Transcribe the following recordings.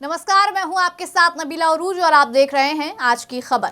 नमस्कार, मैं हूं आपके साथ नबीला उरूज और आप देख रहे हैं आज की खबर।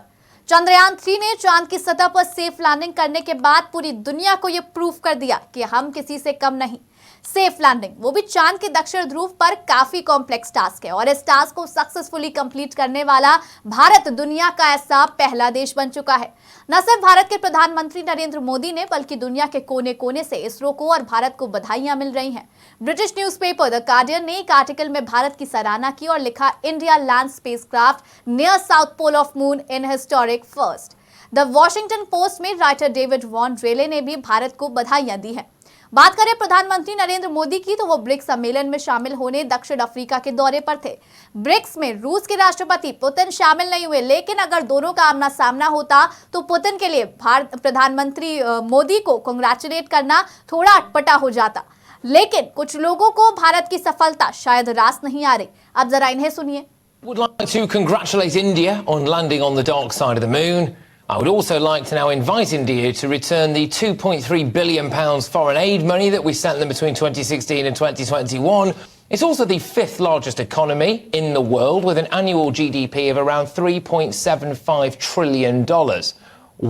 चंद्रयान 3 ने चांद की सतह पर सेफ लैंडिंग करने के बाद पूरी दुनिया को यह प्रूफ कर दिया कि हम किसी से कम नहीं। सेफ लैंडिंग, वो भी चांद के दक्षिण ध्रुव पर, काफी कॉम्प्लेक्स टास्क है और इस टास्क को सक्सेसफुली कंप्लीट करने वाला भारत दुनिया का ऐसा पहला देश बन चुका है। न सिर्फ भारत के प्रधानमंत्री नरेंद्र मोदी ने, बल्कि दुनिया के कोने कोने से इसरो को और भारत को बधाइयां मिल रही हैं। ब्रिटिश न्यूज़पेपर द गार्डियन ने एक आर्टिकल में भारत की सराहना की और लिखा, India land spacecraft near south pole of moon in historic first. The Washington Post में राइटर डेविड वॉन रेले ने भी भारत को बधाइयां दी हैं। बात करें प्रधानमंत्री नरेंद्र मोदी की, तो वो ब्रिक्स सम्मेलन में शामिल होने दक्षिण अफ्रीका के दौरे पर थे। ब्रिक्स में रूस के राष्ट्रपति पुतिन शामिल नहीं हुए, लेकिन अगर दोनों का आमना सामना होता तो पुतिन के लिए प्रधानमंत्री मोदी को कांग्रेचुलेट करना थोड़ा अटपटा हो जाता। लेकिन कुछ लोगों को भारत की सफलता शायद रास नहीं आ रही। अब जरा इन्हें सुनिए। Would like to congratulate India on landing on the dark side of the moon. I would also like to now invite India to return the £2.3 billion foreign aid money that we sent them between 2016 and 2021. It's also the fifth largest economy in the world with an annual GDP of around $3.75 trillion.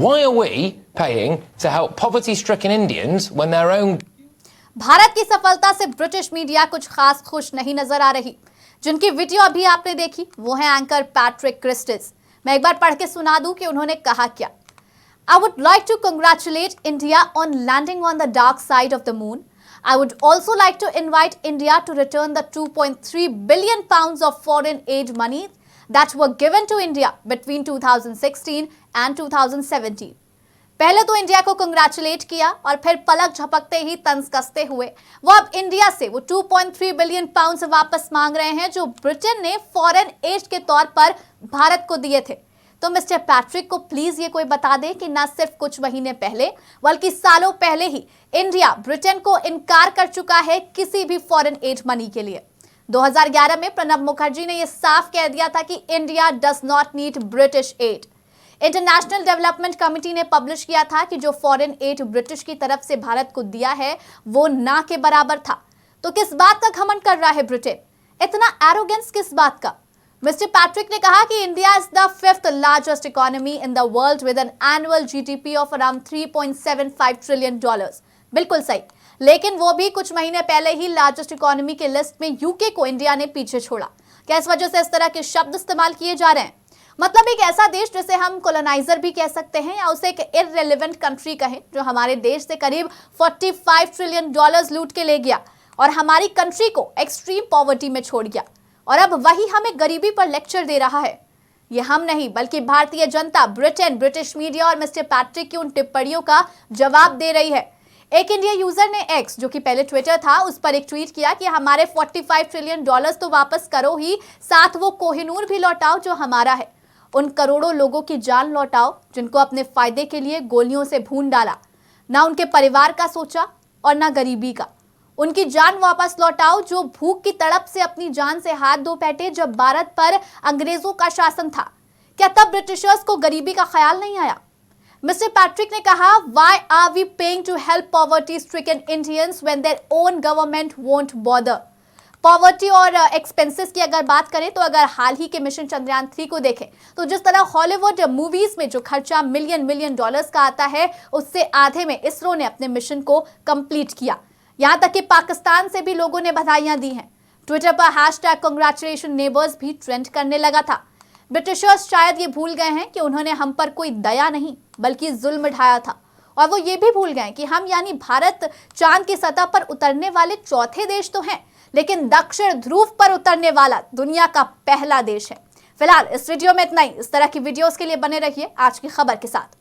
Why are we paying to help poverty-stricken Indians when their own... Bharat की सफलता से British media कुछ खास खुश नहीं नजर आ रही। जिनकी वीडियो अभी आपने देखी वो है एंकर पैट्रिक क्रिस्टिस। मैं एक बार पढ़ के सुना दूं कि उन्होंने कहा क्या। I would like to congratulate India on landing on the dark side of the moon. I would also like to invite India to return the £2.3 billion of foreign aid money that were given to India between 2016 and 2017. पहले तो India को congratulate किया और फिर पलक झपकते ही तंज कसते हुए वो अब इंडिया से वो 2.3 बिलियन पाउंड वापस मांग रहे हैं जो ब्रिटेन ने फॉरेन एड के तौर पर भारत को दिए थे। तो मिस्टर पैट्रिक को प्लीज ये कोई बता दे कि न सिर्फ कुछ महीने पहले बल्कि सालों पहले ही इंडिया ब्रिटेन को इनकार कर चुका है किसी भी फॉरेन एड मनी के लिए। 2011 में प्रणब मुखर्जी ने यह साफ कह दिया था कि India does not need British aid. International development committee ने पब्लिश किया था कि जो फॉरेन एड ब्रिटिश की तरफ से भारत को दिया है वो ना के बराबर था। तो किस बात का घमंड कर रहा है ब्रिटेन? इतना एरोगेंस किस बात का? मिस्टर पैट्रिक ने कहा कि India is the fifth largest economy in the world with an annual GDP of around $3.75 trillion. बिल्कुल सही, लेकिन वो भी कुछ महीने पहले ही लार्जेस्ट इकोनॉमी के लिस्ट में यूके को इंडिया ने पीछे छोड़ा। क्या इस वजह से इस तरह के शब्द इस्तेमाल किए जा रहे हैं? मतलब एक ऐसा देश जिसे हम कॉलोनाइजर भी कह सकते हैं या उसे एक इररिलेवेंट कंट्री कहें, जो हमारे देश से करीब $45 ट्रिलियन लूट के ले गया और हमारी कंट्री को एक्सट्रीम पॉवर्टी में छोड़ गया, और अब वही हमें गरीबी पर लेक्चर दे रहा है। ये हम नहीं बल्कि Bharatiya Janata Britain, British media और मिस्टर पैट्रिक की उन टिप्पणियों का जवाब दे रही है। एक इंडिया यूजर ने एक्स, जो कि पहले ट्विटर था, उस पर एक ट्वीट किया कि हमारे $45 ट्रिलियन तो वापस करो ही, साथ वो कोहिनूर भी लौटाओ जो हमारा है। उन करोड़ों लोगों की जान लौटाओ जिनको अपने फायदे के लिए गोलियों से भून डाला। ना उनके परिवार का सोचा और ना गरीबी का। उनकी जान वापस लौटाओ जो भूख की तड़प से अपनी जान से हाथ धो बैठे जब भारत पर अंग्रेजों का शासन था। क्या तब ब्रिटिशर्स को गरीबी का ख्याल नहीं आया? मिस्टर पैट्रिक ने कहा, why are we paying to help poverty stricken Indians when their own government won't bother. Poverty और एक्सपेंसेस की अगर बात करें तो अगर हाल ही के मिशन चंद्रयान 3 को देखें तो जिस तरह हॉलीवुड मूवीज में जो खर्चा मिलियन डॉलर्स का आता है, उससे आधे में इसरो ने अपने मिशन को कंप्लीट किया। यहां तक कि पाकिस्तान से भी लोगों ने बधाइयां दी हैं। ट्विटर पर #कांग्रेचुलेशन नेबर्स भी ट्रेंड करने लगा था। ब्रिटिशर्स शायद ये भूल गए हैं कि उन्होंने हम पर कोई दया नहीं बल्कि जुल्म ढाया था, और वो ये भी भूल गए कि हम यानी भारत चांद की सतह पर उतरने वाले चौथे देश तो हैं, लेकिन दक्षिण ध्रुव पर उतरने वाला दुनिया का पहला देश है। फिलहाल इस वीडियो में इतना ही। इस तरह की वीडियोस के लिए बने रहिए आज की खबर के साथ।